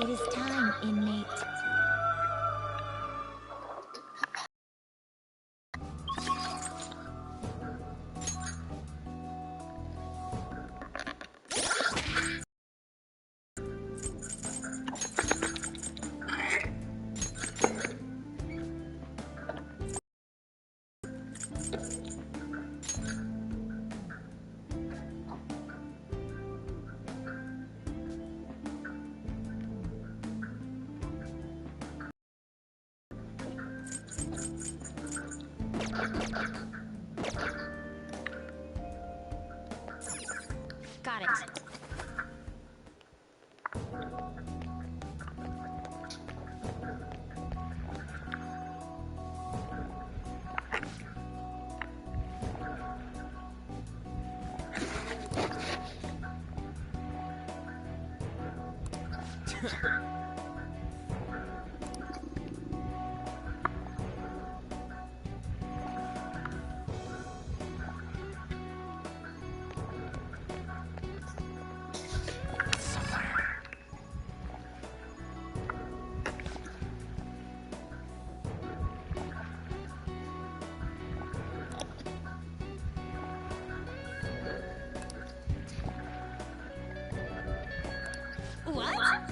It is time, inmate. Got it. What?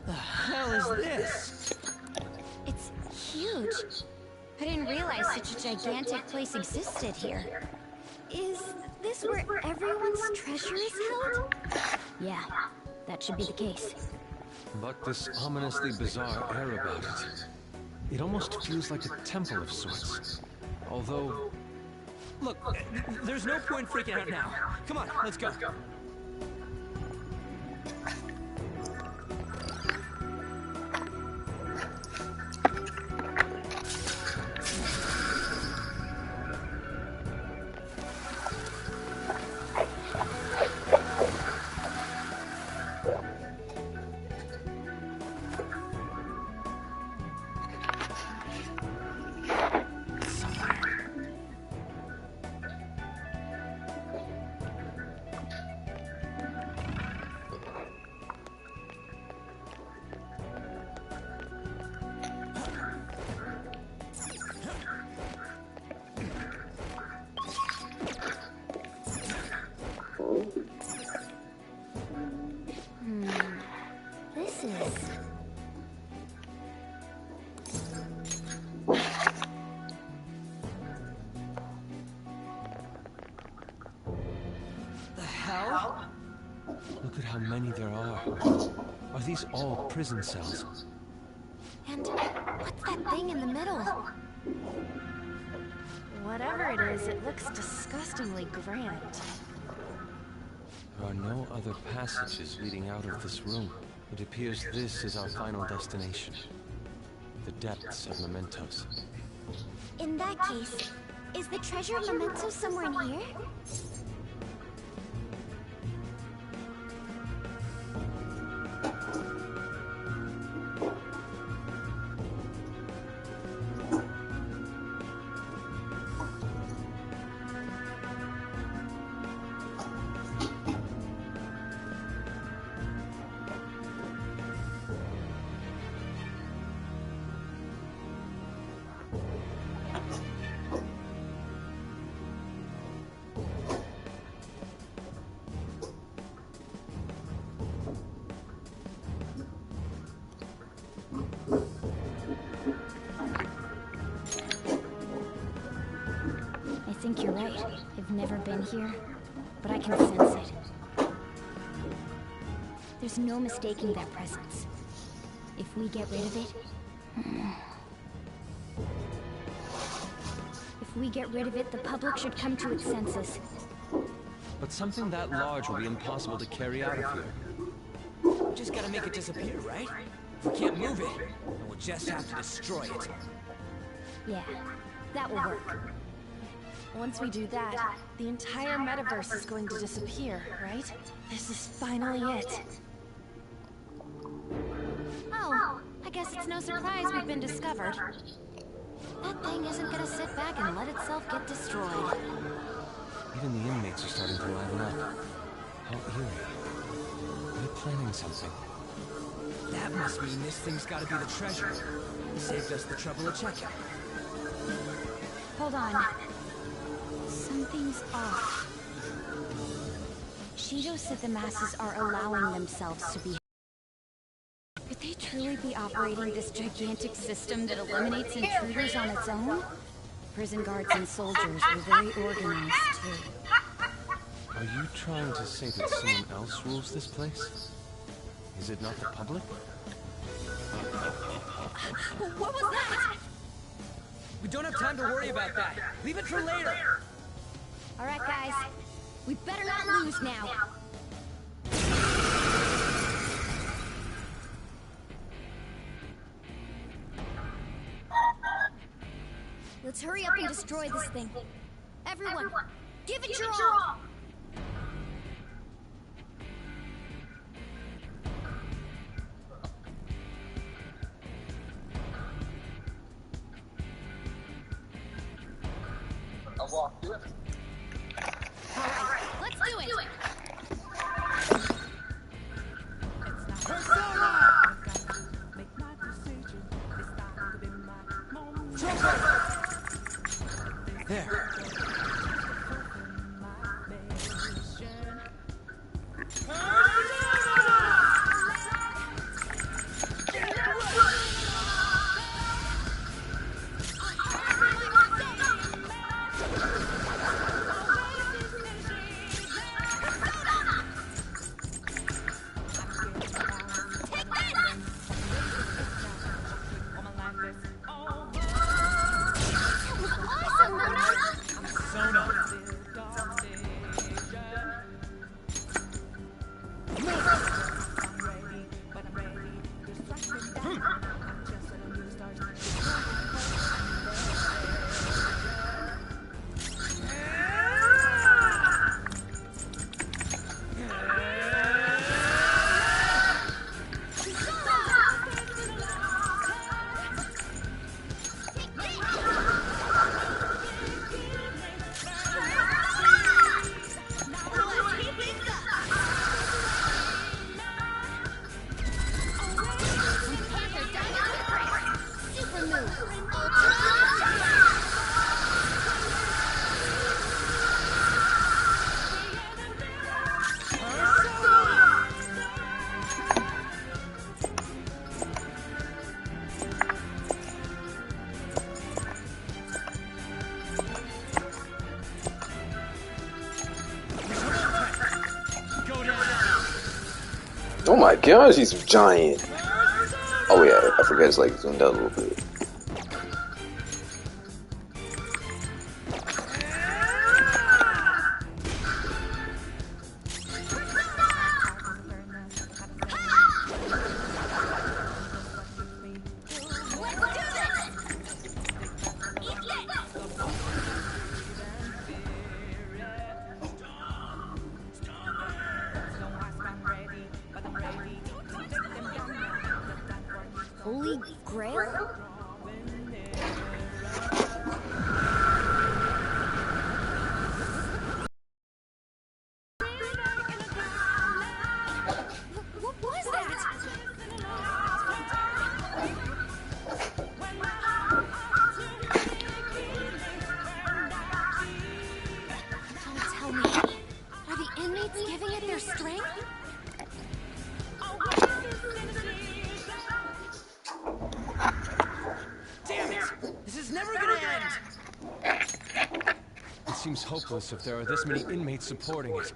The hell is this? It's huge. I didn't realize such a gigantic place existed here. Is this where everyone's treasure is held? Yeah, that should be the case. But this ominously bizarre air about it. It almost feels like a temple of sorts. Although... Look, there's no point freaking out now. Come on, let's go. This is... The hell? Look at how many there are. Are these all prison cells? And what's that thing in the middle? Whatever it is, it looks disgustingly grand. There are no other passages leading out of this room. It appears this is our final destination. The depths of Mementos. In that case, is the treasure of Memento somewhere in here? I think you're right. I've never been here, but I can sense it. There's no mistaking that presence. If we get rid of it... If we get rid of it, the public should come to its senses. But something that large will be impossible to carry out of here. We just gotta make it disappear, right? If we can't move it, then we'll just have to destroy it. Yeah, that will work. Once we do that, the entire metaverse is going to disappear, right? This is finally it. Oh, I guess it's no surprise we've been discovered. That thing isn't gonna sit back and let itself get destroyed. Even the inmates are starting to liven up. How eerie. They're planning something. That must mean this thing's gotta be the treasure. It saved us the trouble of checking. Hold on. Something's off. Shido said the masses are allowing themselves to be. Could they truly be operating this gigantic system that eliminates intruders on its own? Prison guards and soldiers were very organized, too. Are you trying to say that someone else rules this place? Is it not the public? What was that? We don't have time to worry about that. Leave it for later. All right, guys. We better not lose now. Let's hurry up and destroy this thing. Everyone, give it your all! Alright, let's do it! There. Oh my gosh, he's giant. Oh yeah, I forgot it's like zoomed out a little bit. Holy Grail? What was that? Don't tell me. Are the inmates giving it their strength? Damn it! This is never gonna end! It seems hopeless if there are this many inmates supporting it.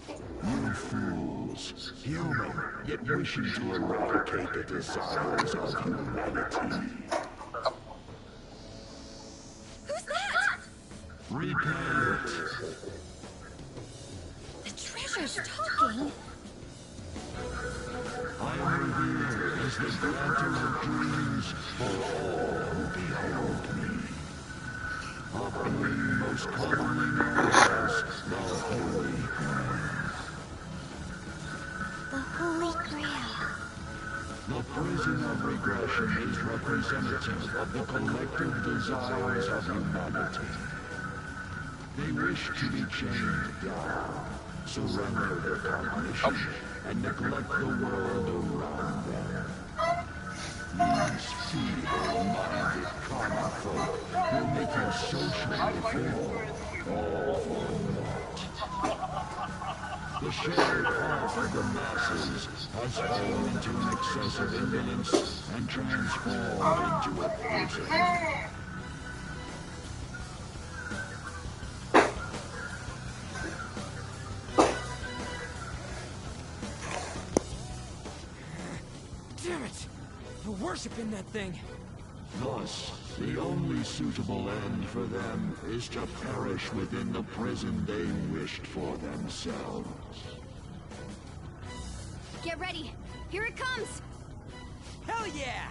You fools, human, yet wishing to eradicate the desires of humanity. Who's that? Repay it. The treasure's talking. I am revealed as the granter of dreams for all who behold me. A being most commonly known as the Holy Grail. The Holy Grail. The prison of regression is representative of the collective desires of humanity. They wish to be chained down, surrender their cognition, and neglect the world around them. These feeble-minded common folk will make your social reform all for naught. The shared heart of the masses has fallen into an excess of indolence and transformed into a prison. Damn it! They're worshiping that thing. Thus, the only suitable end for them is to perish within the prison they wished for themselves. Get ready. Here it comes. Hell yeah!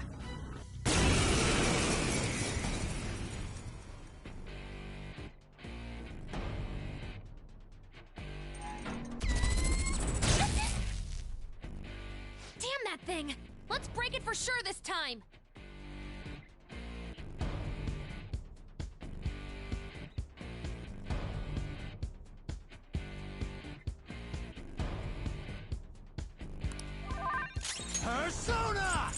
Damn that thing! Let's break it for sure this time! Persona!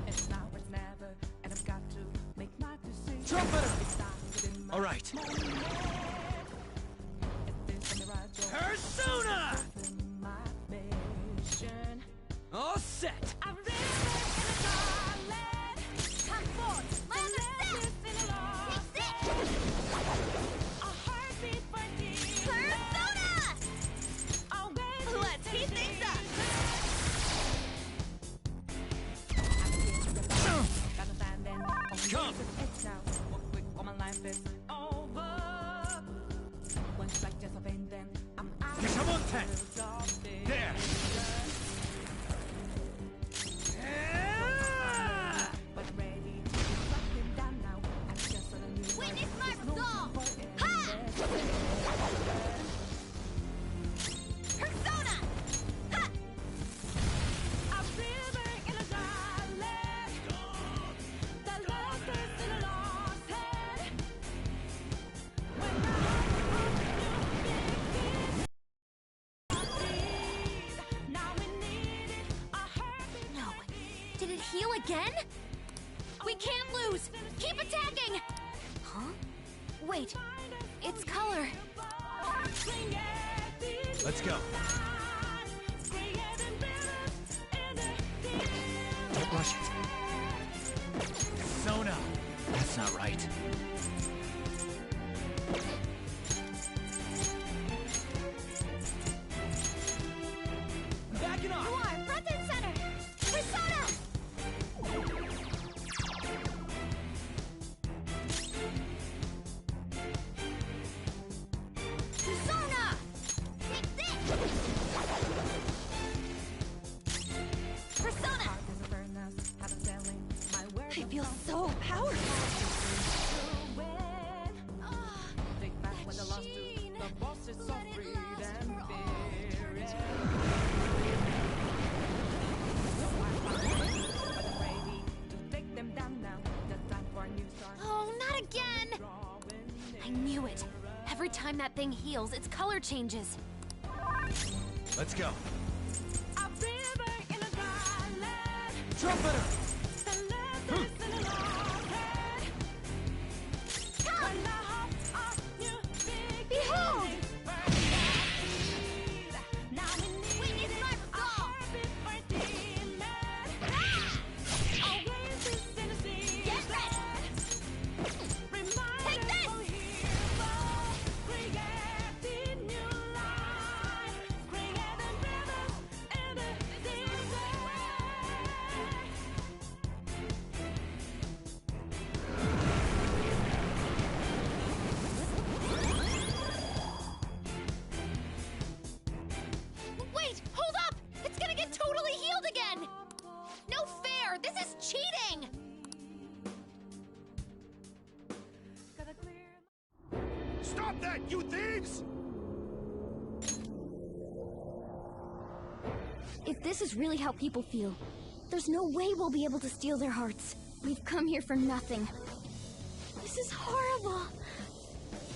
It's now or never, and I've got to make my decision. Trumpeter! It's time within my All right. If this in the right door, Persona! within my mission. All set! I'm living in a darling. Come forward! Land the set! In a law. Take this! A heartbeat for deep. Persona! Always Let's heat things up! Come! It's now. Walk quick or my life is over. One strike just a vein, then I'm out. Kishamonten! There! But ready to suck him down now. I'm just on a new Witness one. my There's no resolve! time for it. Ha! Persona! Ha! I'm living in a darling. The lost is in a lost head. When the heart of you begins, now we need it. A heartbeat. No. Did it heal again? We can't lose! Keep attacking! Huh? Wait. It's color. Let's go. Don't rush it. Persona! That's not right. Back it You off! are front and center! Persona! Persona! Take this! Persona! I feel so powerful! Take back what the lost do. Machine. The boss is so Let it free last and for all fair. eternity. So I'm ready to take them down now. The time for a new start. Oh, not again! I knew it. Every time that thing heals, its color changes. Let's go. I'm living in a garland. Trumpeter! The land is in a lost head. When the heart of you begins. Behold! Now we need Witness it. my A resolve! heartbeat for demon. Ah! Always is in the sea. Get ready! Remind Take us this! we're here, creating new life, creating rivers in the deep sea. Wait! Hold up! It's gonna get totally healed again! No fair! This is cheating! Gotta clear Stop that, you thieves! If this is really how people feel, there's no way we'll be able to steal their hearts. We've come here for nothing. This This is horrible.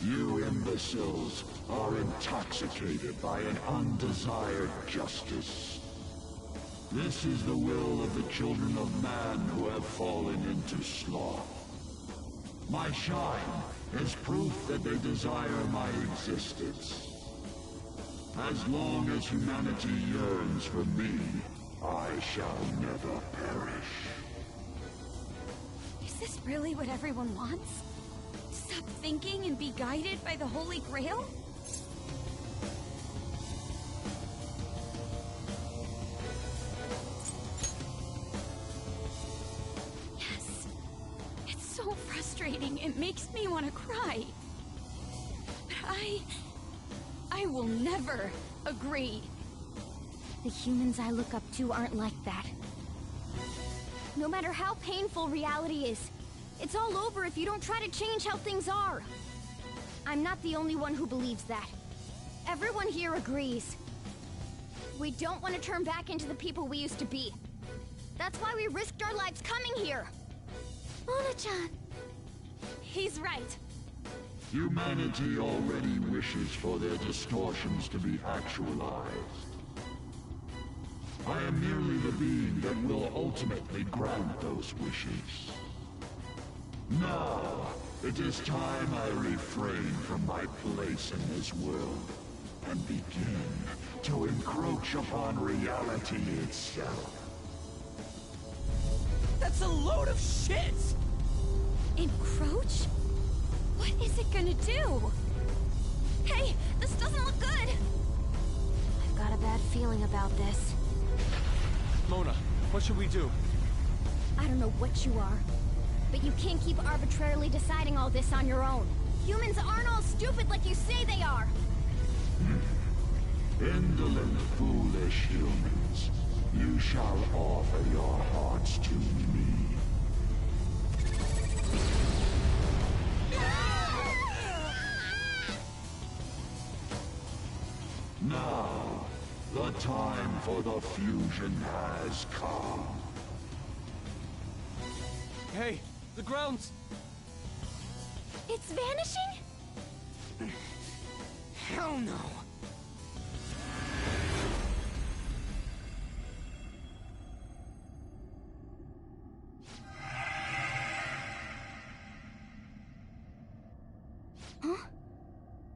You imbeciles are intoxicated by an undesired justice. This is the will of the children of man who have fallen into sloth. My shine is proof that they desire my existence. As long as humanity yearns for me, I shall never perish. Is this really what everyone wants? Stop thinking and be guided by the Holy Grail? Yes. It's so frustrating. It makes me want to cry. But I will never agree. The humans I look up to aren't like that. No matter how painful reality is, it's all over if you don't try to change how things are. I'm not the only one who believes that. Everyone here agrees. We don't want to turn back into the people we used to be. That's why we risked our lives coming here. Mona-chan. He's right. Humanity already wishes for their distortions to be actualized. I am merely the being that will ultimately grant those wishes. Now, it is time I refrain from my place in this world and begin to encroach upon reality itself. That's a load of shit! Encroach? What is it gonna do? Hey, this doesn't look good! I've got a bad feeling about this. Mona, what should we do? I don't know what you are, but you can't keep arbitrarily deciding all this on your own. Humans aren't all stupid like you say they are! Indolent, foolish humans, you shall offer your hearts to me. Now, the time for the fusion has come. Hey, the ground's... It's vanishing? Hell no! Huh?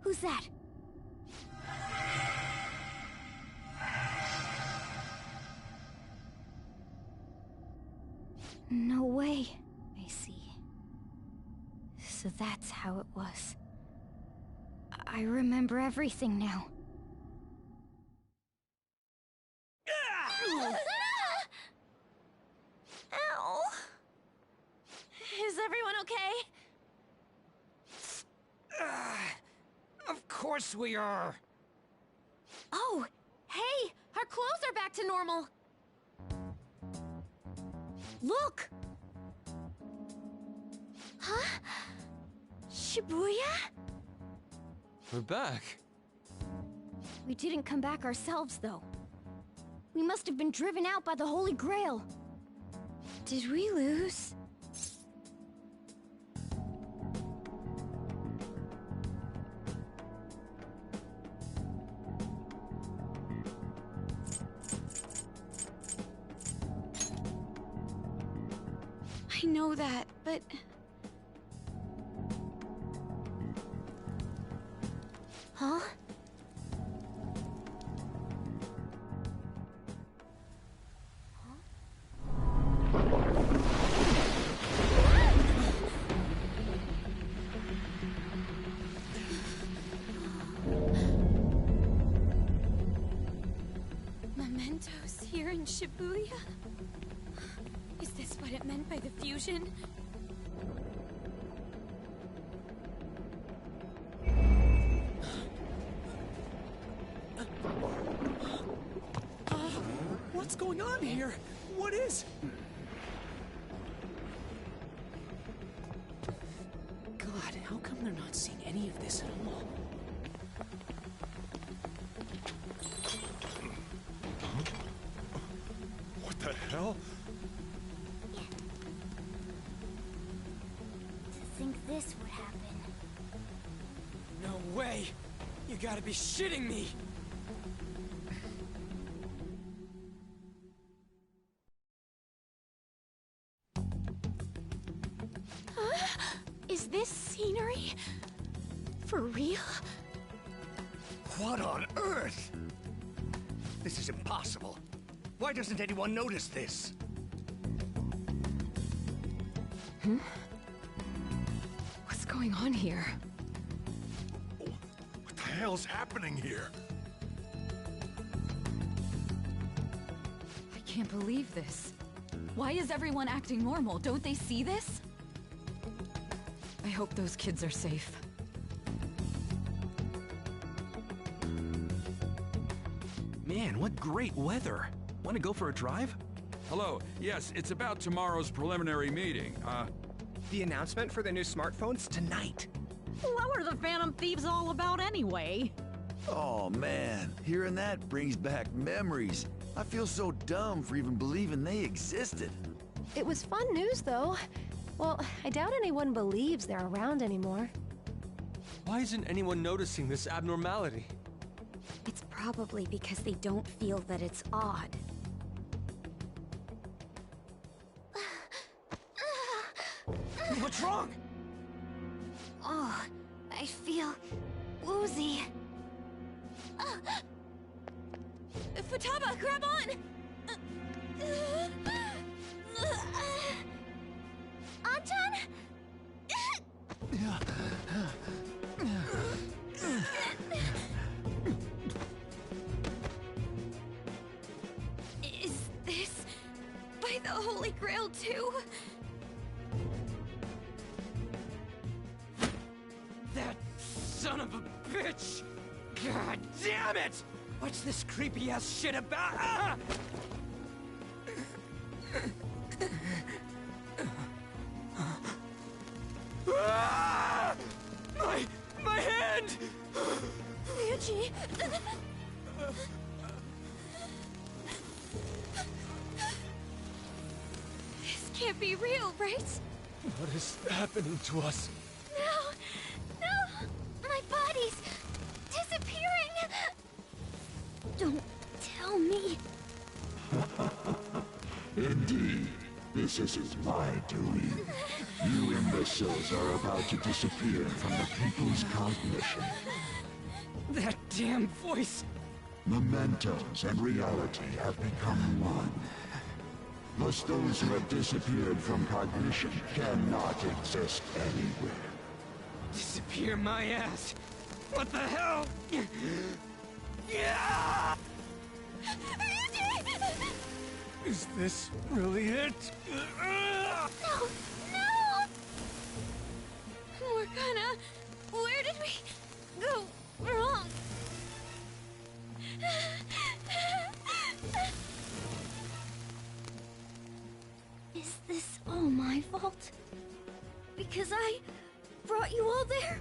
Who's that? No way. I see. So that's how it was. I remember everything now. Ow! Is everyone okay? Of course we are! Oh, hey! Our clothes are back to normal! Look! Huh? Shibuya? We're back. We didn't come back ourselves, though. We must have been driven out by the Holy Grail. Did we lose? I know that, but... Huh? Mementos here in Shibuya? Is this what it meant by the fusion? What's going on here? What is... God, how come they're not seeing any of this at all? What the hell? think this would happen. No way! You gotta be shitting me! Is this scenery? For real? What on earth? This is impossible. Why doesn't anyone notice this? What's going on here? What the hell's happening here? I can't believe this. Why is everyone acting normal? Don't they see this? I hope those kids are safe. Man, what great weather. Want to go for a drive? Hello. Yes, it's about tomorrow's preliminary meeting. The announcement for the new smartphones tonight. What were the Phantom Thieves all about anyway? Oh man, hearing that brings back memories. I feel so dumb for even believing they existed. It was fun news, though. Well, I doubt anyone believes they're around anymore. Why isn't anyone noticing this abnormality? It's probably because they don't feel that it's odd. What's wrong? Oh, I feel woozy. Futaba, grab on! Anchan? Is this by the Holy Grail too? That son of a bitch! God damn it! What's this creepy ass shit about? Ah! Ah! My hand! Ryuji! This can't be real, right? What is happening to us? No! No! My body's disappearing! Don't tell me. Indeed, this isn't my doing. You imbeciles are about to disappear from the people's cognition. That damn voice! Mementos and reality have become one. Thus those who have disappeared from cognition cannot exist anywhere. Disappear my ass! What the hell? Yeah! Is this really it? No! No! Morgana, where did we go wrong? Is this all my fault? Because I brought you all there?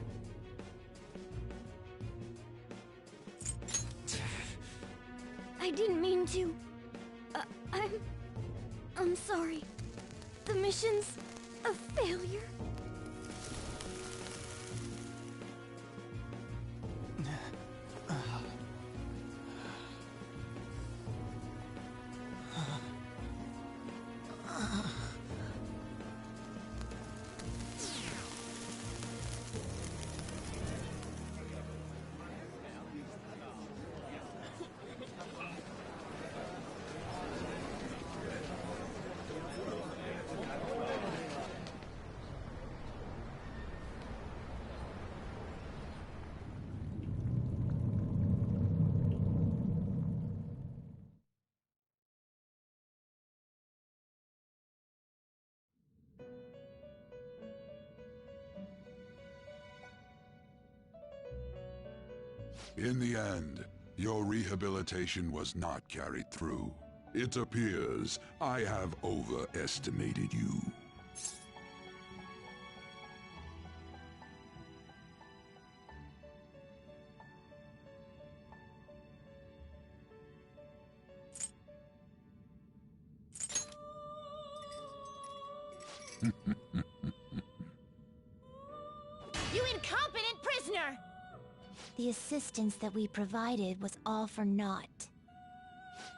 I didn't mean to. I'm sorry. The mission's a failure. In the end, your rehabilitation was not carried through. It appears I have overestimated you. incompetent prisoner! The assistance that we provided was all for naught.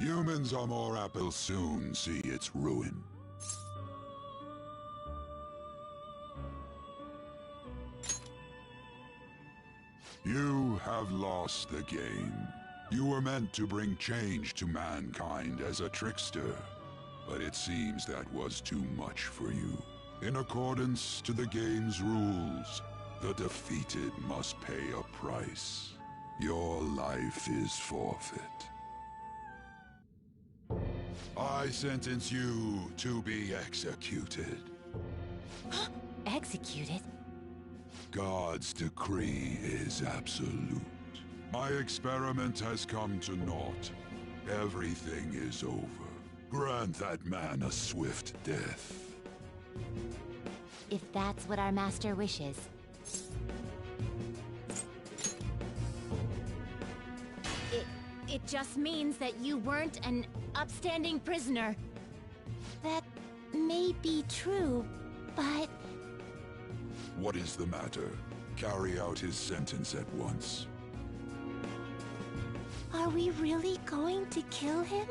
Humans are more apt will soon see its ruin. You have lost the game. You were meant to bring change to mankind as a trickster, but it seems that was too much for you. In accordance to the game's rules, the defeated must pay a price. Your life is forfeit. I sentence you to be executed. Executed? God's decree is absolute. My experiment has come to naught. Everything is over. Grant that man a swift death. If that's what our master wishes. It just means that you weren't an upstanding prisoner. That may be true, but... What is the matter? Carry out his sentence at once. Are we really going to kill him?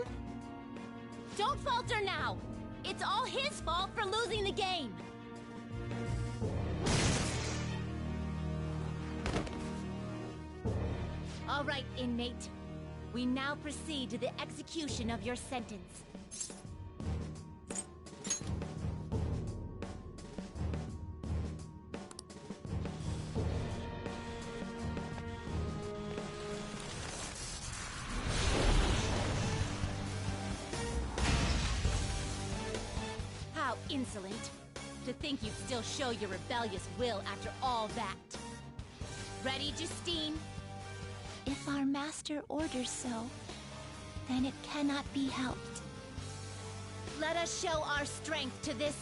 Don't falter now! It's all his fault for losing the game! All right, inmate. We now proceed to the execution of your sentence. How insolent. To think you'd still show your rebellious will after all that. Ready, Justine? If our master orders so, then it cannot be helped. Let us show our strength to this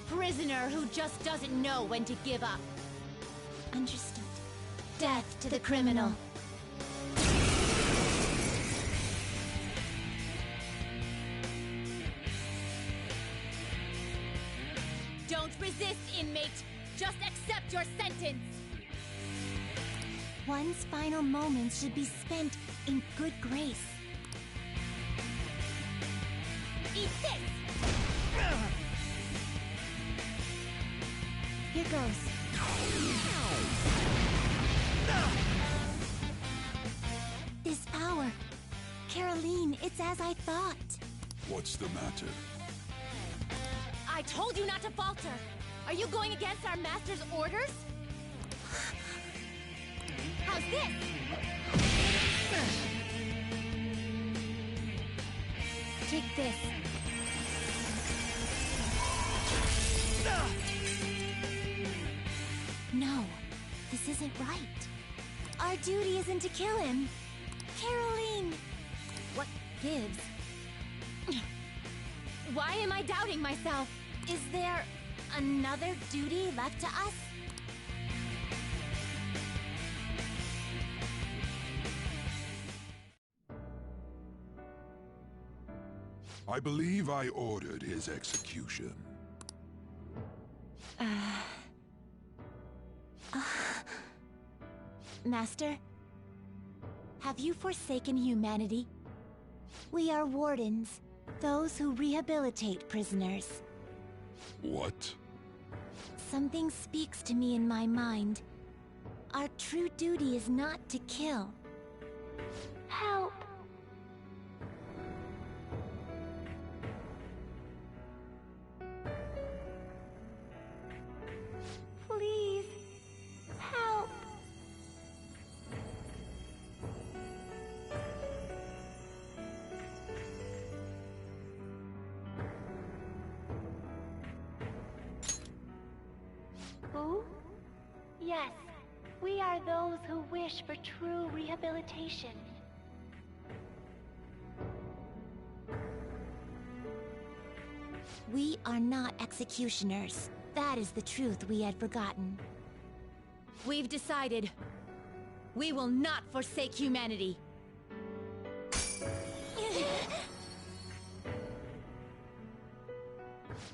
prisoner who just doesn't know when to give up. Understood. Death to the criminal. Don't resist, inmate. Just accept your sentence. One's final moments should be spent in good grace. Eat this! Here goes. This power. Caroline, it's as I thought. What's the matter? I told you not to falter. Are you going against our master's orders? How's this? Take this. No, this isn't right. Our duty isn't to kill him. Caroline! What gives? Why am I doubting myself? Is there another duty left to us? I believe I ordered his execution. Master, have you forsaken humanity? We are wardens, those who rehabilitate prisoners. What? Something speaks to me in my mind. Our true duty is not to kill. Help! Please, help! Who? Yes, we are those who wish for true rehabilitation. We are not executioners. That is the truth we had forgotten. We've decided. We will not forsake humanity.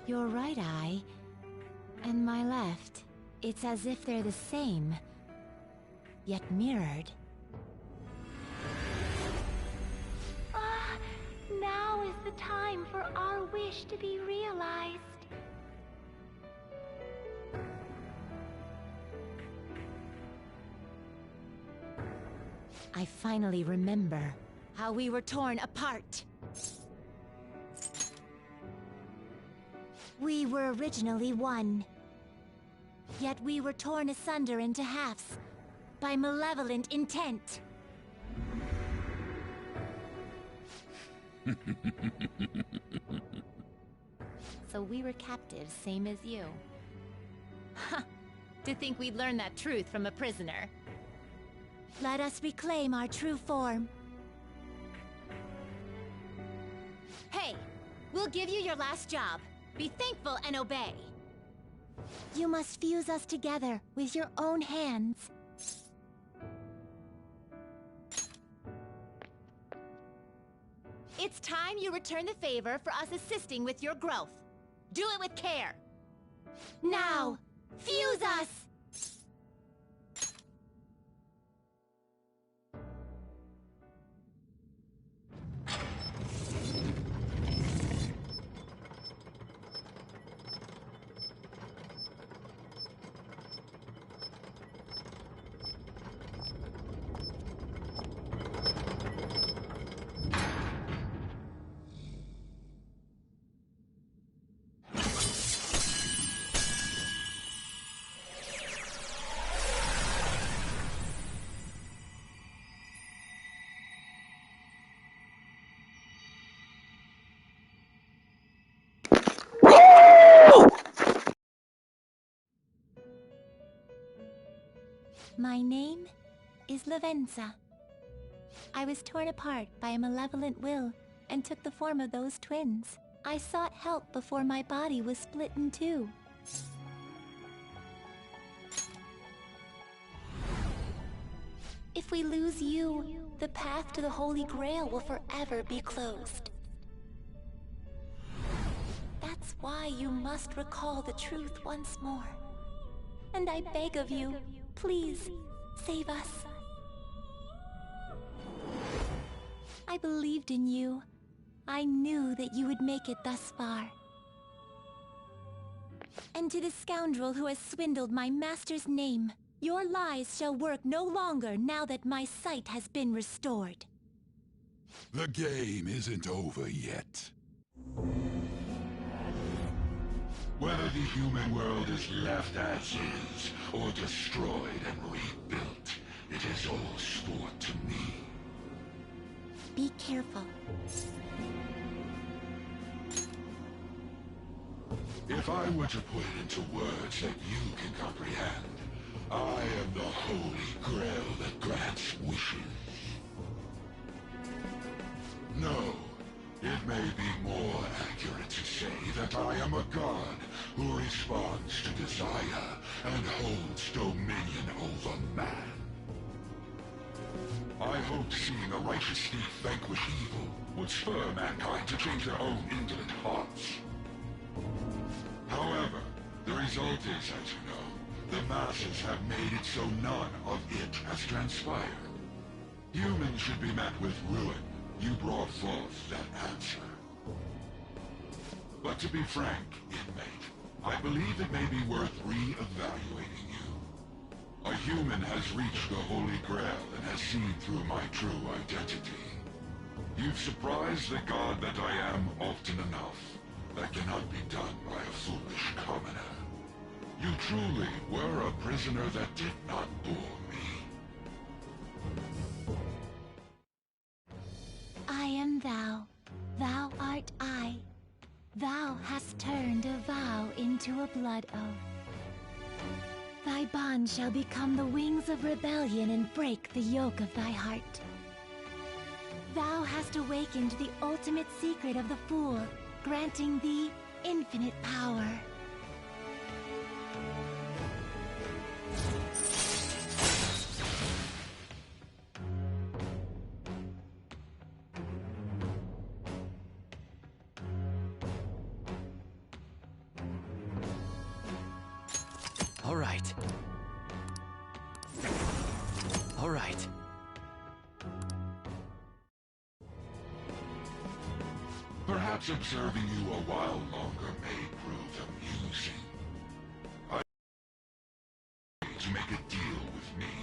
Your right eye and my left. It's as if they're the same, yet mirrored. Now is the time for our wish to be realized. I finally remember how we were torn apart. We were originally one. Yet we were torn asunder into halves by malevolent intent. So we were captives, same as you. Ha! To think we'd learn that truth from a prisoner. Let us reclaim our true form. Hey! We'll give you your last job. Be thankful and obey. You must fuse us together with your own hands. It's time you return the favor for us assisting with your growth. Do it with care. Now, fuse us! My name is Lavenza. I was torn apart by a malevolent will and took the form of those twins. I sought help before my body was split in two. If we lose you, the path to the Holy Grail will forever be closed. That's why you must recall the truth once more. And I beg of you, please, save us. I believed in you. I knew that you would make it thus far. And to the scoundrel who has swindled my master's name, your lies shall work no longer now that my sight has been restored. The game isn't over yet. Whether the human world is left as is, or destroyed and rebuilt, it is all sport to me. Be careful. If I were to put it into words that you can comprehend, I am the Holy Grail that grants wishes. No, it may be more accurate to say that I am a god who responds to desire and holds dominion over man. I hoped seeing a righteous thief vanquish evil would spur mankind to change their own indolent hearts. However, the result is, as you know, the masses have made it so none of it has transpired. Humans should be met with ruin. You brought forth that answer. But to be frank, inmate, I believe it may be worth re-evaluating you. A human has reached the Holy Grail and has seen through my true identity. You've surprised the god that I am often enough. That cannot be done by a foolish commoner. You truly were a prisoner that did not bore me. I am thou. Thou art I. Thou hast turned a vow into a blood oath. Thy bond shall become the wings of rebellion and break the yoke of thy heart. Thou hast awakened the ultimate secret of the Fool, granting thee infinite power. All right. All right. Perhaps observing you a while longer may prove amusing. I need to make a deal with me.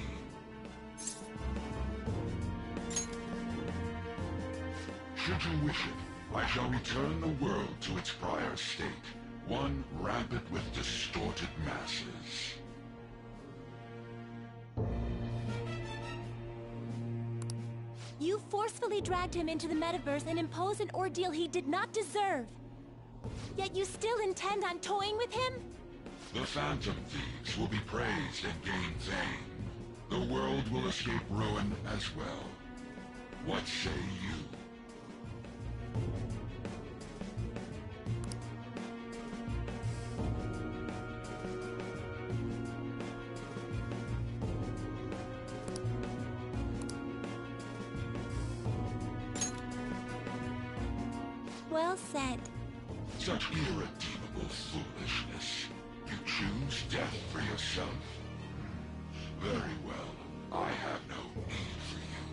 Should you wish it, I shall return the world to its prior state, one rampant with distorted masses. You forcefully dragged him into the metaverse and imposed an ordeal he did not deserve. Yet you still intend on toying with him? The Phantom Thieves will be praised and gain fame. The world will escape ruin as well. What say you? Well said. Such irredeemable foolishness. You choose death for yourself? Very well. I have no need for you.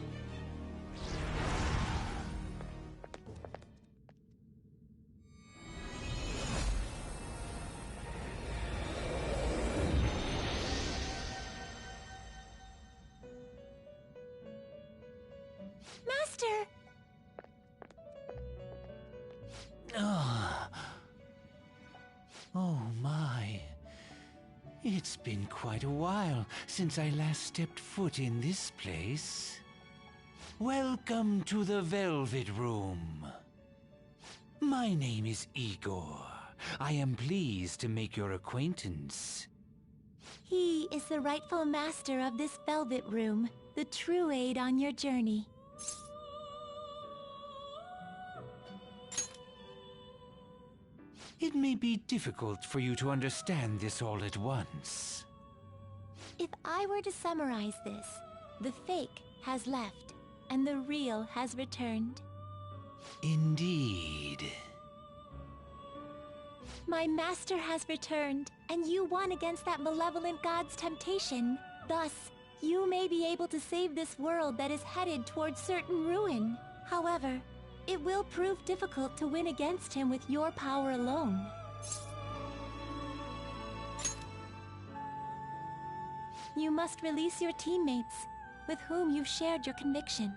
Master! Oh my. It's been quite a while since I last stepped foot in this place. Welcome to the Velvet Room. My name is Igor. I am pleased to make your acquaintance. He is the rightful master of this Velvet Room, the true aid on your journey. It may be difficult for you to understand this all at once. If I were to summarize this, the fake has left, and the real has returned. Indeed. My master has returned, and you won against that malevolent god's temptation. Thus, you may be able to save this world that is headed towards certain ruin. However, it will prove difficult to win against him with your power alone. You must release your teammates, with whom you've shared your conviction.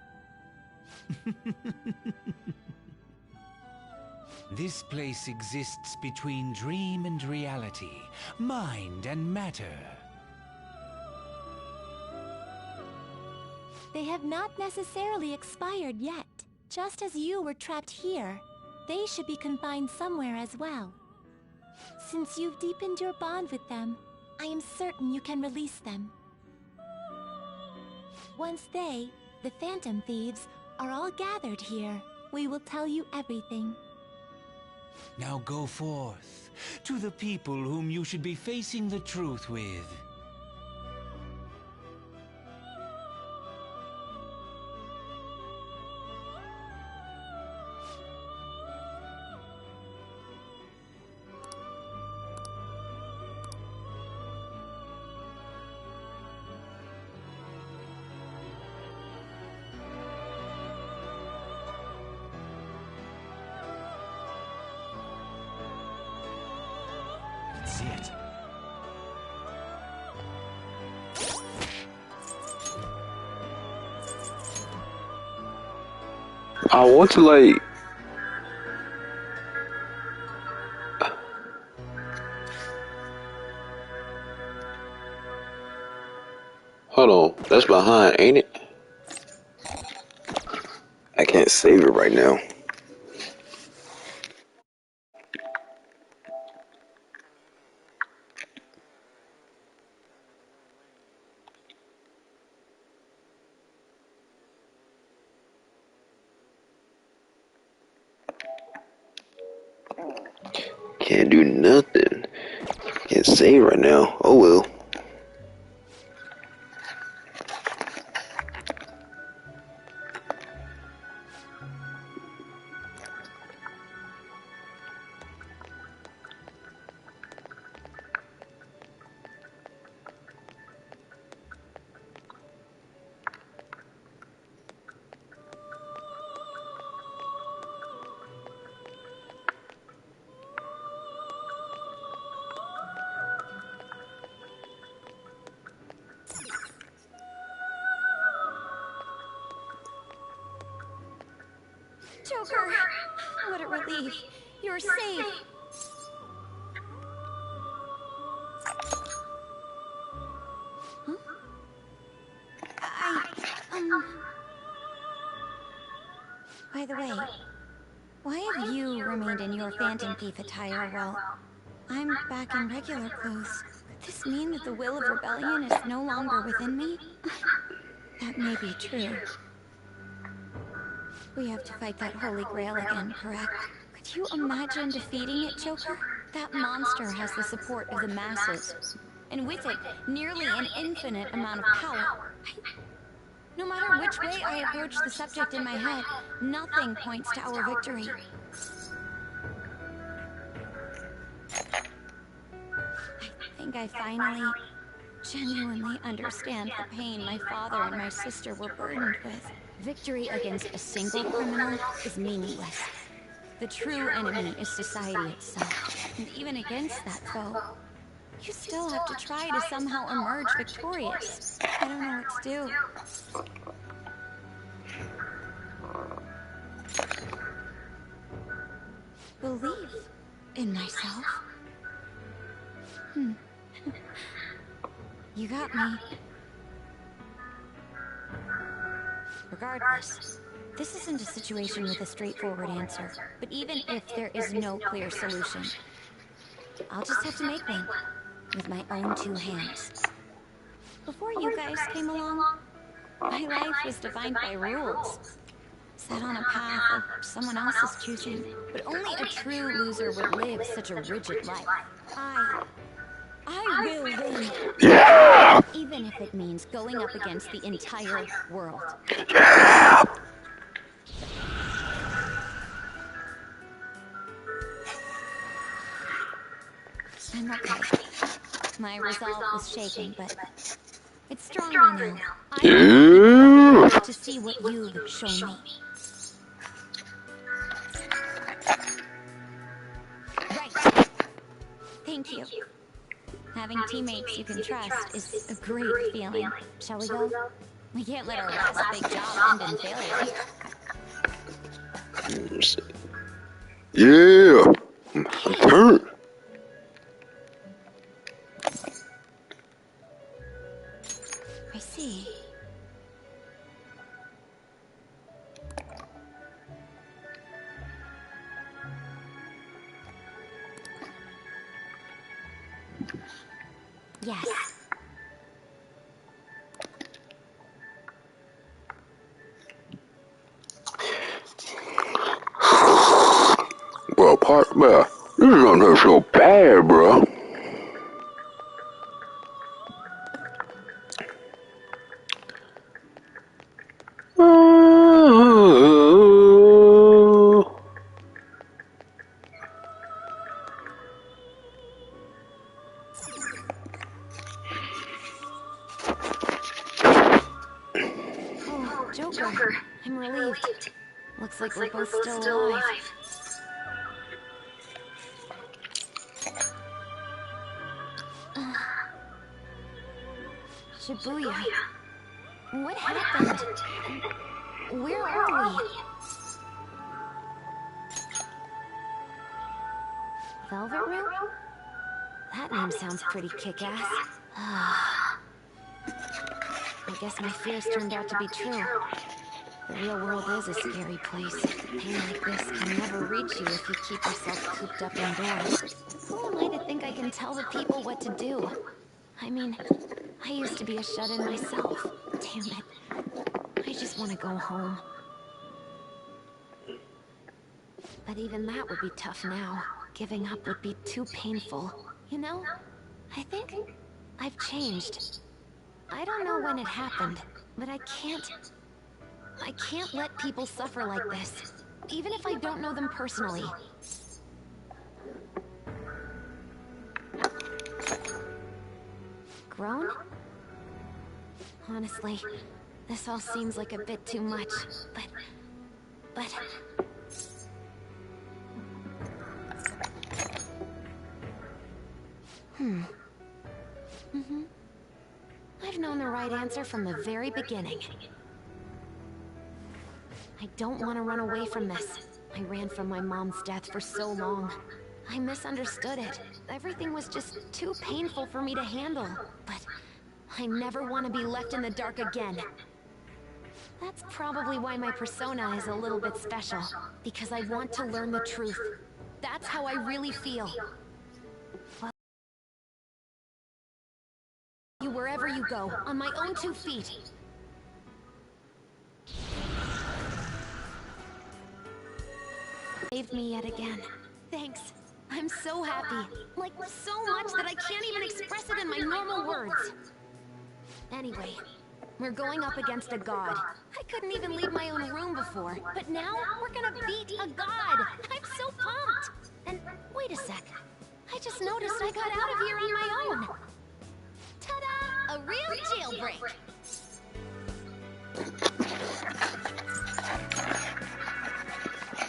This place exists between dream and reality, mind and matter. They have not necessarily expired yet. Just as you were trapped here, they should be confined somewhere as well. Since you've deepened your bond with them, I am certain you can release them. Once they, the Phantom Thieves, are all gathered here, we will tell you everything. Now go forth to the people whom you should be facing the truth with. See it. I want to like. Hold on, that's behind, ain't it? I can't save it right now. Can't do nothing. Can't save right now. Oh well. Joker! What a relief. You're safe. Huh? By the way, why have you remained in your Phantom Thief attire while I'm back in regular clothes? Could this mean that the will of rebellion is no longer within me? That may be true. We have to fight that Holy Grail again, correct? Could you imagine defeating it, Joker? That monster has the support of the masses, and with it, nearly an infinite amount of power. No matter which way I approach the subject in my head, nothing points to our victory. I think I finally, genuinely understand the pain my father and my sister were burdened with. Victory against a single criminal is meaningless. The true enemy is society itself. And even against that foe, you still have to try to somehow emerge victorious. I don't know what to do. Believe in myself? You got me. Regardless, this isn't a situation with a straightforward answer. But even if there is no clear solution, I'll just have to make one with my own two hands. Before you guys came along, my life was defined by rules. Set on a path of someone else's choosing. But only a true loser would live such a rigid life. I will win. Yeah! Even if it means going up against the entire world. Yeah! I'm okay. My resolve was shaken, but it's stronger now. Yeah! I'm to see what you've shown me. Right. Thank you. Having teammates you can trust is a great feeling. Shall we go? We can't let our last big job end in failure. Yeah! Turn! I see. Yes. Bro, bro, this is not so bad, bro. Oh, Joker. I'm relieved. Looks like we're both still alive. Shibuya. What happened? Where are we? Velvet Room? That name sounds pretty kick-ass. I guess my fears turned out to be true. The real world is a scary place. Pain like this can never reach you if you keep yourself cooped up indoors. Who am I to think I can tell the people what to do? I mean, I used to be a shut-in myself. Damn it. I just want to go home. But even that would be tough now. Giving up would be too painful. You know, I think I've changed. I don't know when it happened, but I can't let people suffer like this, even if I don't know them personally. Grown? Honestly, this all seems like a bit too much, but... I've known the right answer from the very beginning. I don't want to run away from this. I ran from my mom's death for so long. I misunderstood it. Everything was just too painful for me to handle. But I never want to be left in the dark again. That's probably why my persona is a little bit special. Because I want to learn the truth. That's how I really feel. Well, you wherever you go, on my own 2 feet. Saved me yet again. Thanks. I'm so happy. Like, so much that I can't even express it in my normal words. Anyway, we're going up against a god. I couldn't even leave my own room before, but now we're gonna beat a god. I'm so pumped. And wait a sec. I just noticed I got out of here on my own. Ta-da! A real jailbreak.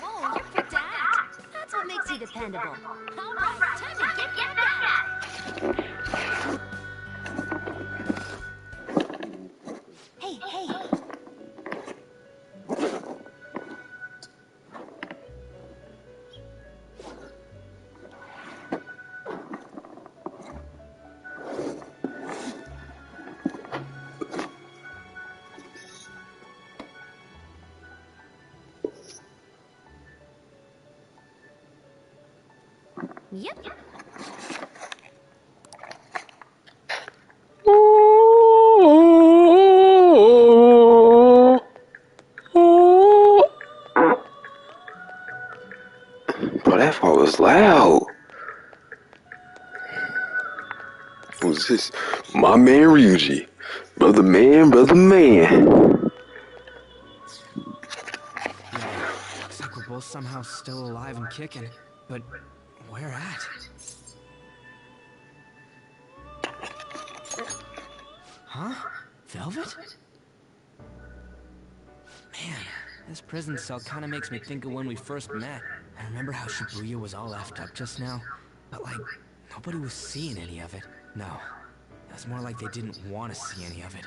Oh, you're pedantic. That's what makes you dependable. All right, time to get back. Hey, hey. Yep. Bro, that part was loud. Who's this? My man Ryuji. Brother man, brother man. Looks like we're both somehow still alive and kicking. But where at? Huh? Velvet? Man, this prison cell kind of makes me think of when we first met. I remember how Shibuya was all effed up just now, but like, nobody was seeing any of it. No, it was more like they didn't want to see any of it.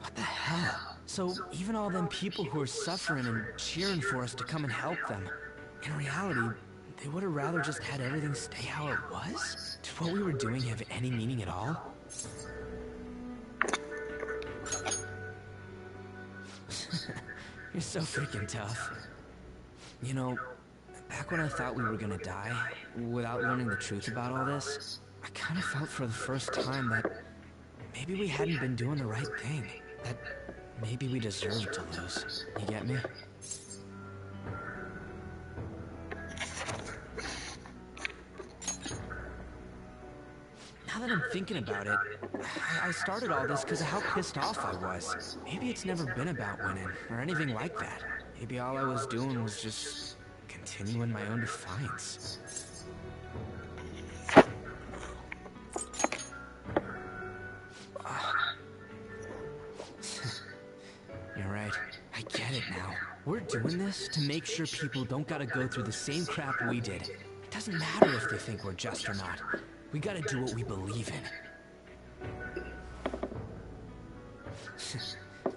What the hell? So even all them people who are suffering and cheering for us to come and help them, in reality, they would have rather just had everything stay how it was? Did what we were doing have any meaning at all? You're so freaking tough. You know, back when I thought we were gonna die, without learning the truth about all this, I kind of felt for the first time that maybe we hadn't been doing the right thing. That maybe we deserved to lose. You get me? Now that I'm thinking about it, I started all this because of how pissed off I was. Maybe it's never been about winning, or anything like that. Maybe all I was doing was just continuing my own defiance. You're right. I get it now. We're doing this to make sure people don't gotta go through the same crap we did. It doesn't matter if they think we're just or not. We gotta do what we believe in.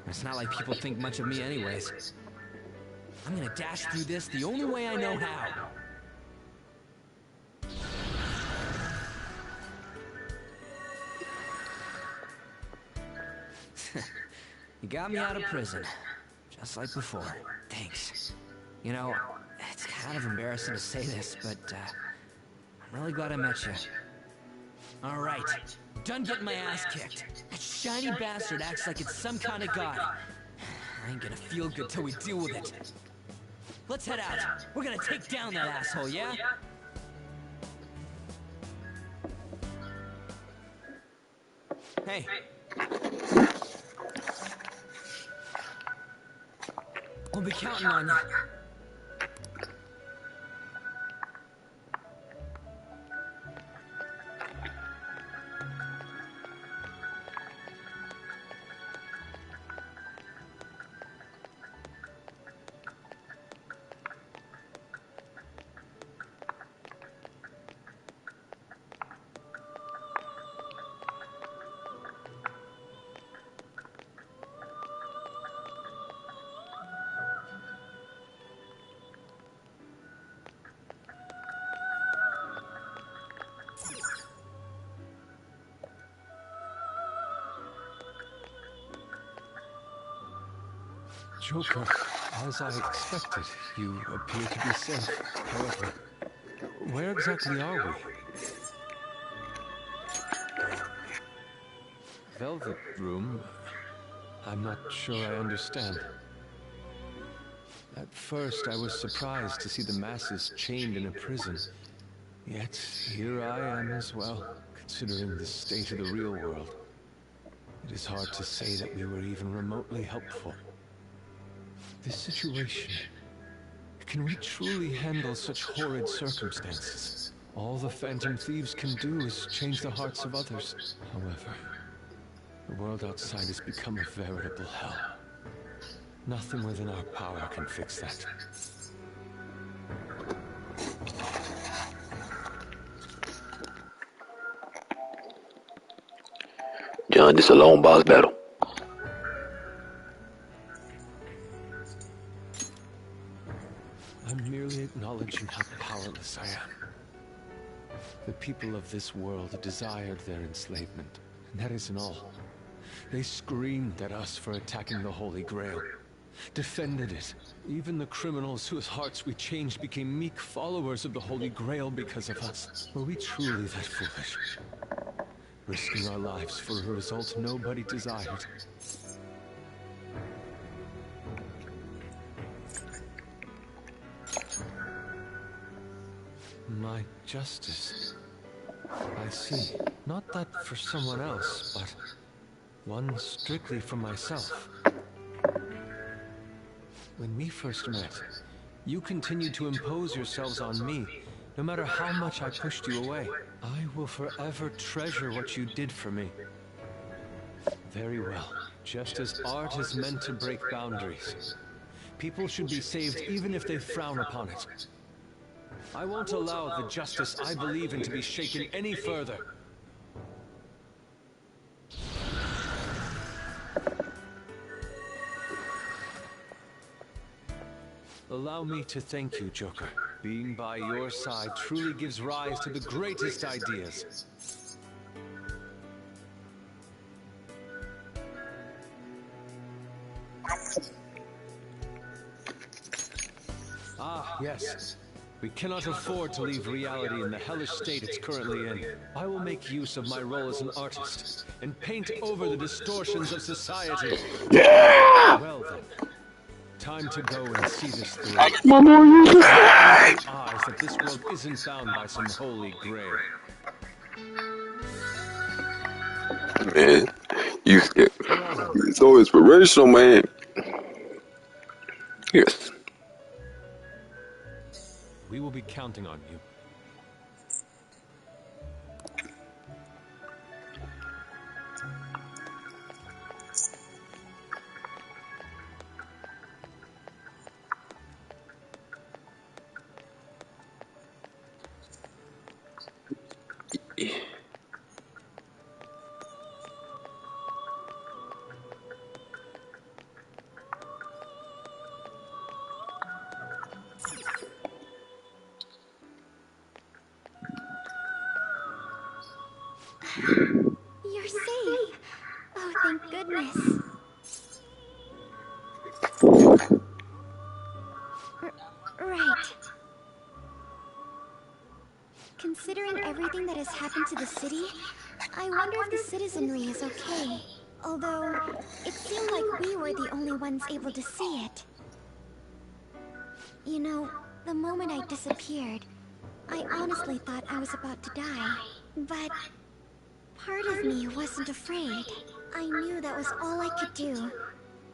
It's not like people think much of me anyways. I'm gonna dash through this the only way I know how. You got me out of prison, just like before. Thanks. You know, it's kind of embarrassing to say this, but I'm really glad I met you. All right, done getting my ass kicked. That shiny bastard acts like it's some kind of god. I ain't gonna feel good till we deal with it. Let's head out. We're gonna take down that asshole, yeah? Hey. We'll be counting on you. Joker, as I expected, you appear to be safe. However, where exactly are we? Velvet Room? I'm not sure I understand. At first, I was surprised to see the masses chained in a prison. Yet, here I am as well, considering the state of the real world. It is hard to say that we were even remotely helpful. This situation... Can we truly handle such horrid circumstances? All the Phantom Thieves can do is change the hearts of others. However, the world outside has become a veritable hell. Nothing within our power can fix that. John, this is a long boss battle. I'm merely acknowledging how powerless I am. The people of this world desired their enslavement, and that isn't all. They screamed at us for attacking the Holy Grail, defended it. Even the criminals whose hearts we changed became meek followers of the Holy Grail because of us. Were we truly that foolish? Risking our lives for a result nobody desired. My justice. I see. Not that for someone else, but one strictly for myself. When we first met, you continued to impose yourselves on me, no matter how much I pushed you away. I will forever treasure what you did for me. Very well. Just as art is meant to break boundaries, people should be saved even if they frown upon it. I won't allow the justice I believe in to be shaken any further. Allow me to thank you, Joker. Being by your side truly gives rise to the greatest ideas. Ah, yes. We cannot afford to leave reality in the hellish state it's currently in. I will make use of my role as an artist and paint over the distortions of society. Yeah! Well then, time to go and see this through. Mama, you just eyes that this world isn't bound by some holy grail. Man, it's so inspirational, man. Yes. We will be counting on you. You're safe. Oh, thank goodness. Right. Considering everything that has happened to the city, I wonder if the citizenry is okay. Although, it seemed like we were the only ones able to see it. You know, the moment I disappeared, I honestly thought I was about to die. But part of me wasn't afraid. I knew that was all I could do,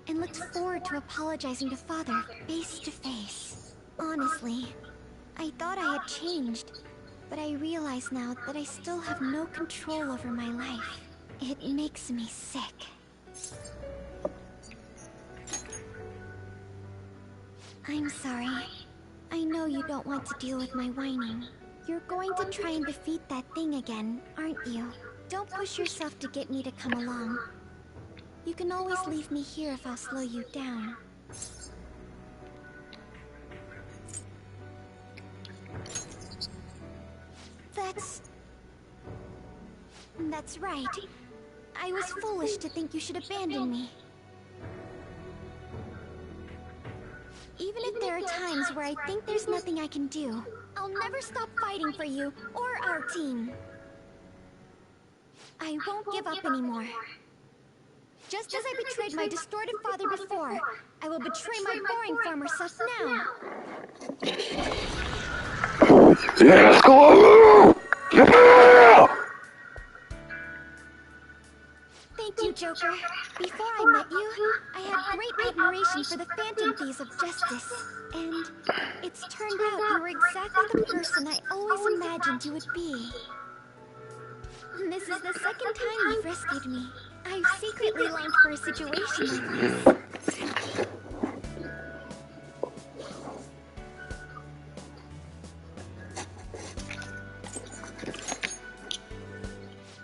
and looked forward to apologizing to Father face to face. Honestly, I thought I had changed, but I realize now that I still have no control over my life. It makes me sick. I'm sorry. I know you don't want to deal with my whining. You're going to try and defeat that thing again, aren't you? Don't push yourself to get me to come along. You can always leave me here if I'll slow you down. That's right. I was foolish to think you should abandon me. Even if there are times where I think there's nothing I can do, I'll never stop fighting for you or our team. I won't give up anymore. Just as I betrayed my distorted father before, I will betray my boring farmer self now. Yeah, let's go! Yeah! Thank you, Joker. Before I met you, I had great admiration for the Phantom Thieves of Justice. And it's turned out you were exactly the person I always imagined you would be. This is the second time you've rescued me. I've secretly longed for a situation like this.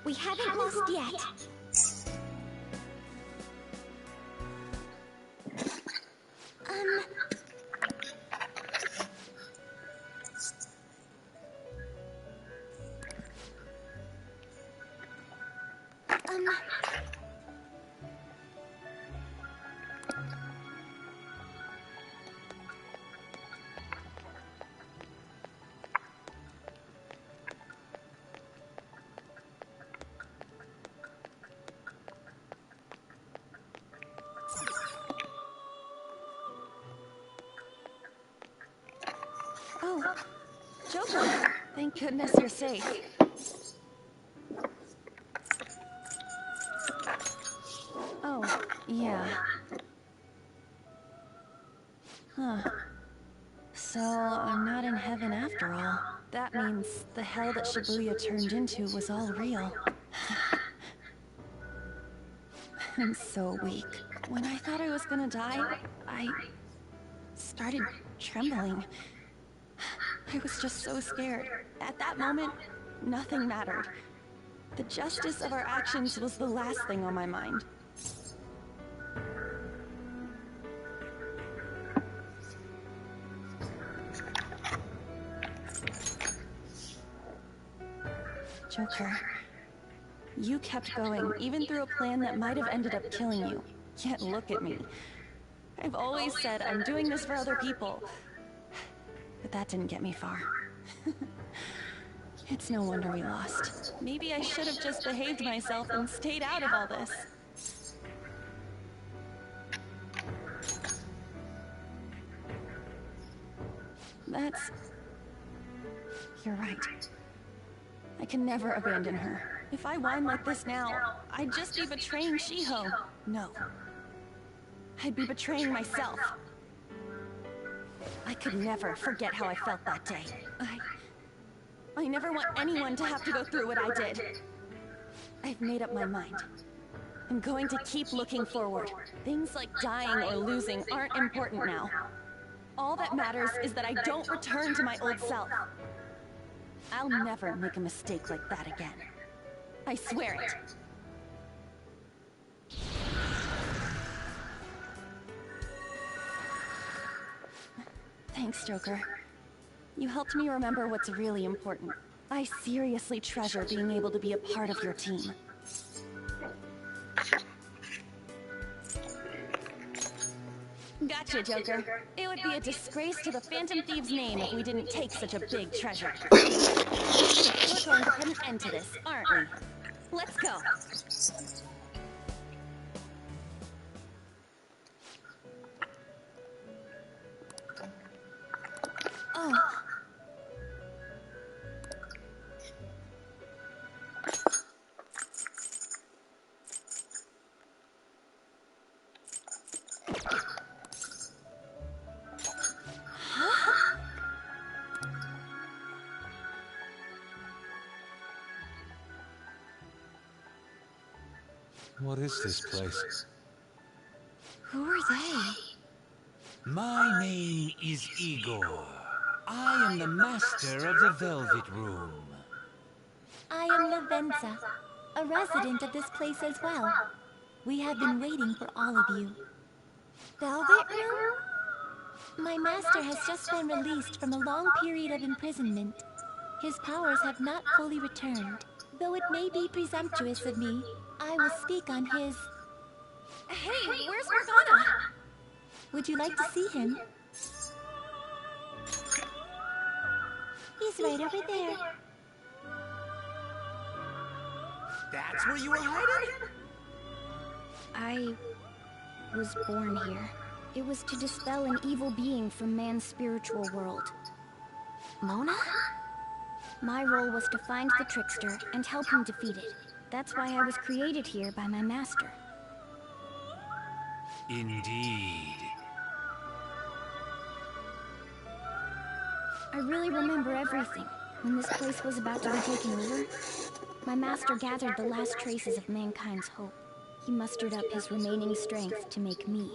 We haven't lost yet. Oh, Joker. Thank goodness you're safe. Oh, yeah. Huh. So, I'm not in heaven after all. That means the hell that Shibuya turned into was all real. I'm so weak. When I thought I was gonna die, I started trembling. I was just so scared. At that moment, nothing mattered. The justice of our actions was the last thing on my mind. Joker, you kept going, even through a plan that might have ended up killing you. Yet look at me. I've always said I'm doing this for other people. But that didn't get me far. It's no wonder we lost. Maybe I should have just behaved myself and stayed out of all this. That's... You're right. I can never abandon her. If I whine like this now, I'd just be betraying Shiho. No. I'd be betraying myself. I could never forget how I felt that day. I never want anyone to have to go through what I did. I've made up my mind. I'm going to keep looking forward. Things like dying or losing aren't important now. All that matters is that I don't return to my old self. I'll never make a mistake like that again. I swear it. Thanks, Joker. You helped me remember what's really important. I seriously treasure being able to be a part of your team. Gotcha, Joker. It would be a disgrace to the Phantom Thieves' name if we didn't take such a big treasure. We're going to put an end to this, aren't we? Let's go. Oh. What is this place? Who are they? My name is Igor. I am the master of the Velvet Room. I am Lavenza, a resident of this place as well. We have been waiting for all of you. Velvet Room? My master has just been released from a long period of imprisonment. His powers have not fully returned. Though it may be presumptuous of me, I will speak on his... Hey, where's Morgana? Would you like to see him? He's right over there. That's where you were hiding? I was born here. It was to dispel an evil being from man's spiritual world. Mona? My role was to find the trickster and help him defeat it. That's why I was created here by my master. Indeed. I really remember everything. When this place was about to be taken over, my master gathered the last traces of mankind's hope. He mustered up his remaining strength to make me.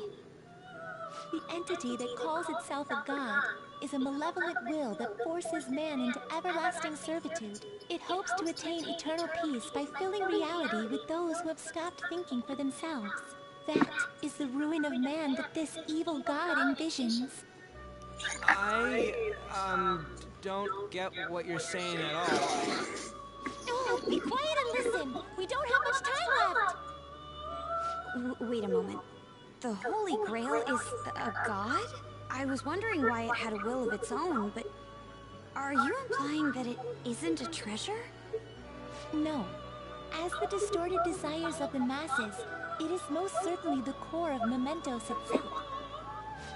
The entity that calls itself a god is a malevolent will that forces man into everlasting servitude. It hopes to attain eternal peace by filling reality with those who have stopped thinking for themselves. That is the ruin of man that this evil god envisions. I, don't get what you're saying at all. Oh, be quiet and listen! We don't have much time left! Wait a moment. The Holy Grail is a god? I was wondering why it had a will of its own, but are you implying that it isn't a treasure? No. As the distorted desires of the masses, it is most certainly the core of Mementos itself.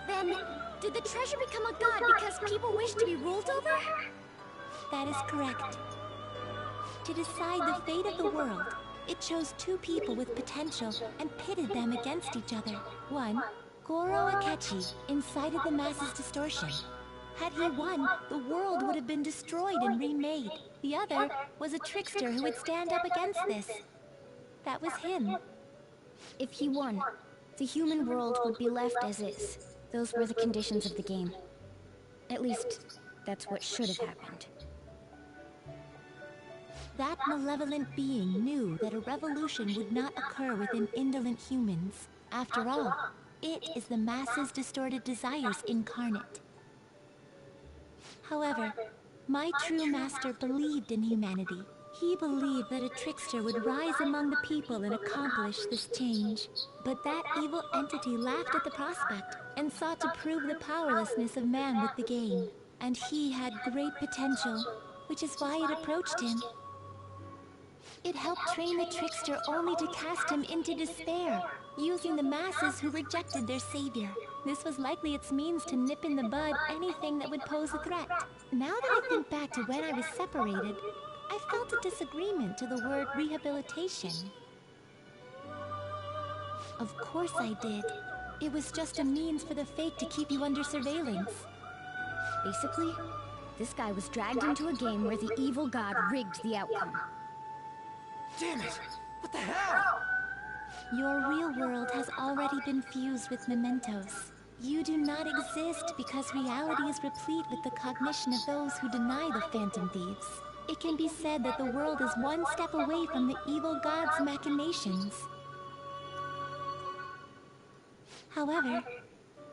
Then, did the treasure become a god because people wish to be ruled over? That is correct. To decide the fate of the world, it chose two people with potential and pitted them against each other. One, Goro Akechi, incited the masses' distortion. Had he won, the world would have been destroyed and remade. The other was a trickster who would stand up against this. That was him. If he won, the human world would be left as is. Those were the conditions of the game. At least, that's what should have happened. That malevolent being knew that a revolution would not occur within indolent humans. After all, it is the masses' distorted desires incarnate. However, my true master believed in humanity. He believed that a trickster would rise among the people and accomplish this change. But that evil entity laughed at the prospect and sought to prove the powerlessness of man with the game. And he had great potential, which is why it approached him. It helped train the trickster only to cast him into despair, using the masses who rejected their savior. This was likely its means to nip in the bud anything that would pose a threat. Now that I think back to when I was separated, I felt a disagreement to the word rehabilitation. Of course I did. It was just a means for the Fake to keep you under surveillance. Basically, this guy was dragged into a game where the evil god rigged the outcome. Damn it! What the hell? Your real world has already been fused with Mementos. You do not exist because reality is replete with the cognition of those who deny the Phantom Thieves. It can be said that the world is one step away from the evil god's machinations. However,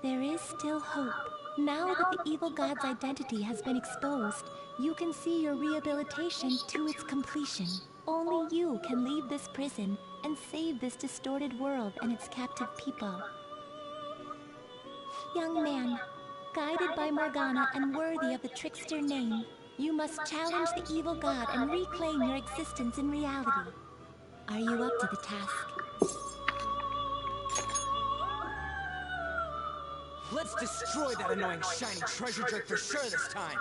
there is still hope. Now that the evil god's identity has been exposed, you can see your rehabilitation to its completion. Only you can leave this prison and save this distorted world and its captive people. Young man, guided by Morgana and worthy of the trickster name, you must challenge the evil god and reclaim your existence in reality. Are you up to the task? Let's destroy that annoying shiny treasure jerk for sure this time!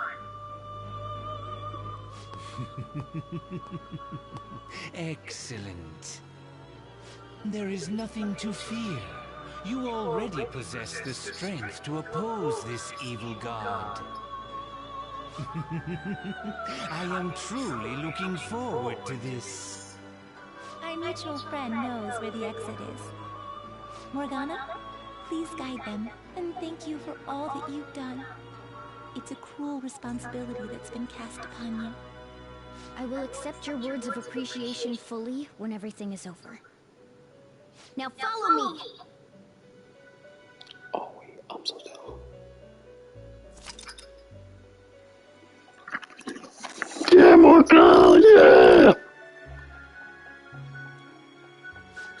Excellent. There is nothing to fear. You already possess the strength to oppose this evil god. I am truly looking forward to this. Our mutual friend knows where the exit is. Morgana, please guide them, and thank you for all that you've done. It's a cruel responsibility that's been cast upon you. I will accept your words of appreciation fully when everything is over. Now follow me! Oh wait, I'm so down. Yeah, Morgana, yeah!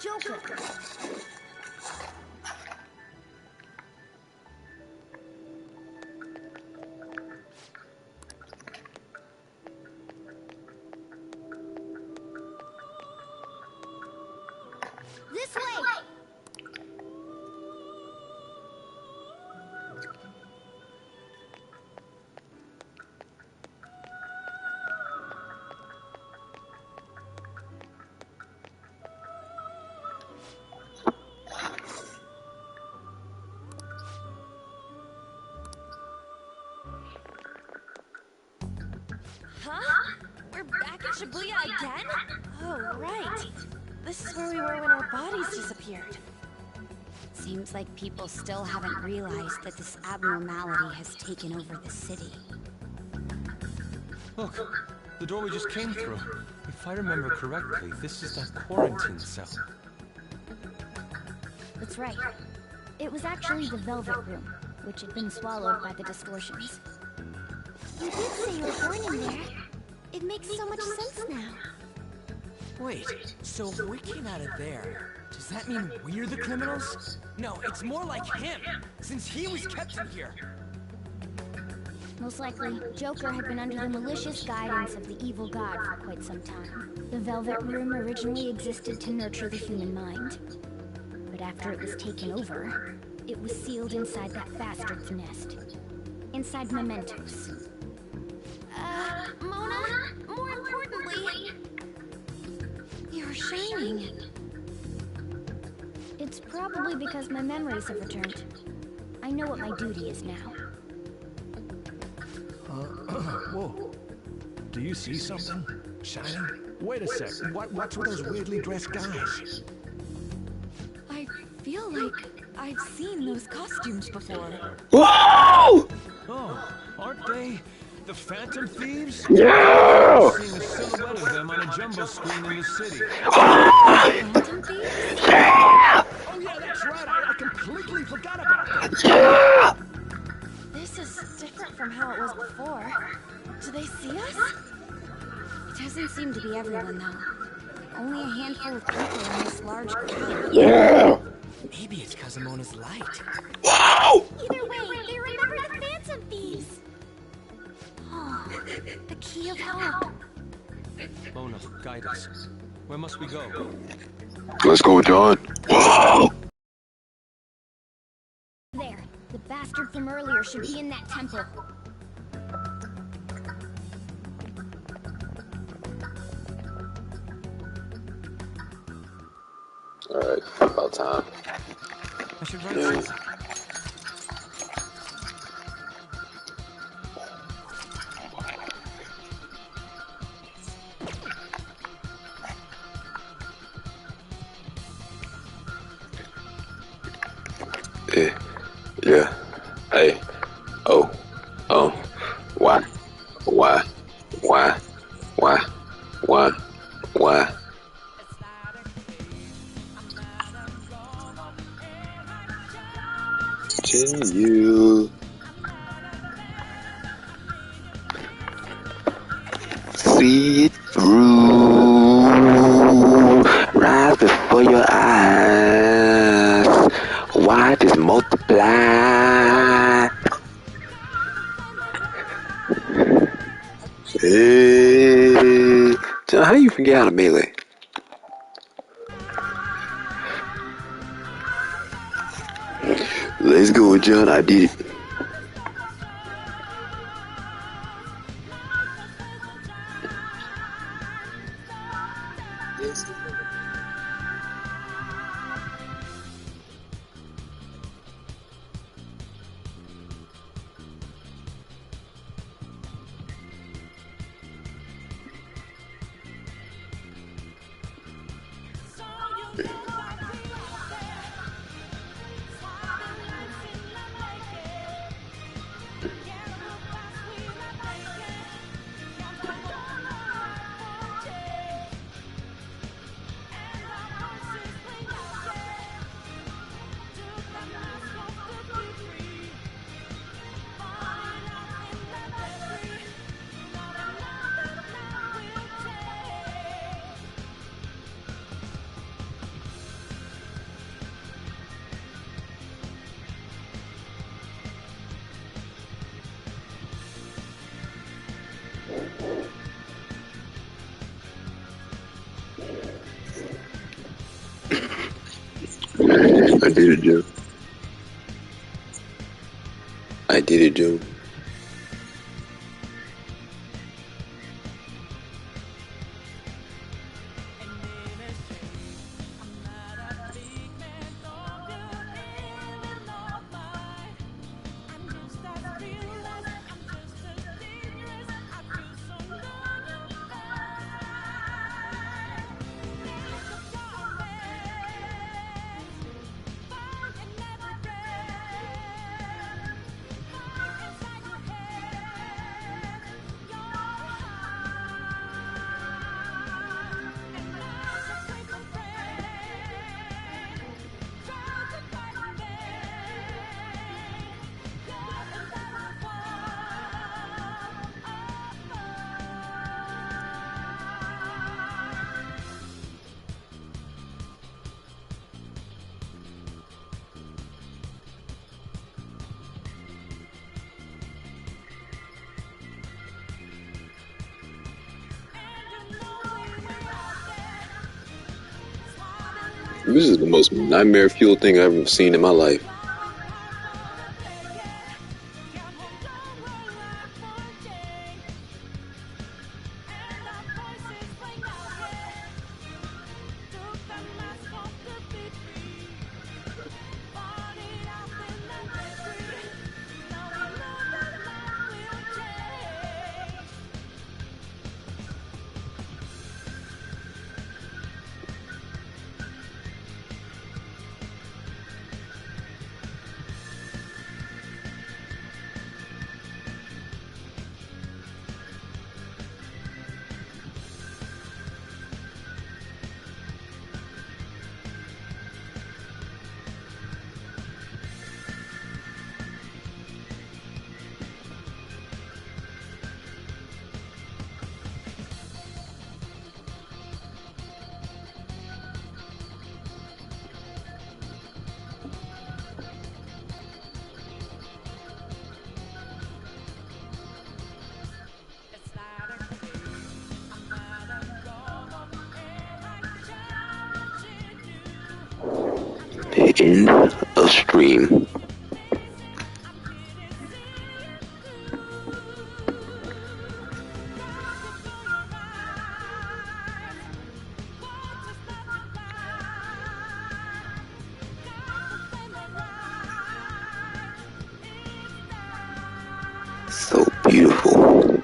Joker! This way! Huh? We're back in Shibuya again? Oh, right. This is where we were when our bodies disappeared. Seems like people still haven't realized that this abnormality has taken over the city. Look, the door we just came through. If I remember correctly, this is that quarantine cell. That's right. It was actually the Velvet Room, which had been swallowed by the distortions. You did say you were born in there. It makes so much sense now. Wait, so if we came out of there, does that mean we're the criminals? No, it's more like him, since he was kept in here. Most likely, Joker had been under the malicious guidance of the evil god for quite some time. The Velvet Room originally existed to nurture the human mind. But after it was taken over, it was sealed inside that bastard's nest. Inside mementos. Mona? More importantly... You're shining. It's probably because my memories have returned. I know what my duty is now. Whoa. Do you see something? Shining? Wait a sec. What's with those weirdly dressed guys? I feel like I've seen those costumes before. Whoa! Oh, aren't they the Phantom Thieves? Yeah! I've seen a silhouette of them on a jumbo screen in the city. Phantom Thieves? Yeah! Oh yeah, that's right. I completely forgot about that. Yeah! This is different from how it was before. Do they see us? It doesn't seem to be everyone, though. Only a handful of people in this large crowd. Yeah! Maybe it's Kazumona's light. Wow! Either way, they remember the Phantom Thieves! Oh, the key of hope. Mona, guide us. Where must we go? Let's go, John. Wow! There, the bastard from earlier should be in that temple. Alright, about time. I should write something. Yeah. Hey. Oh. Why? Continue. See it through. Rise before your eyes. Why just multiply? Hey. John, how do you forget how to melee? Let's go, John. I did it. I did it, June. I did it, June. This is the most nightmare fuel thing I've ever seen in my life. In a stream. So beautiful.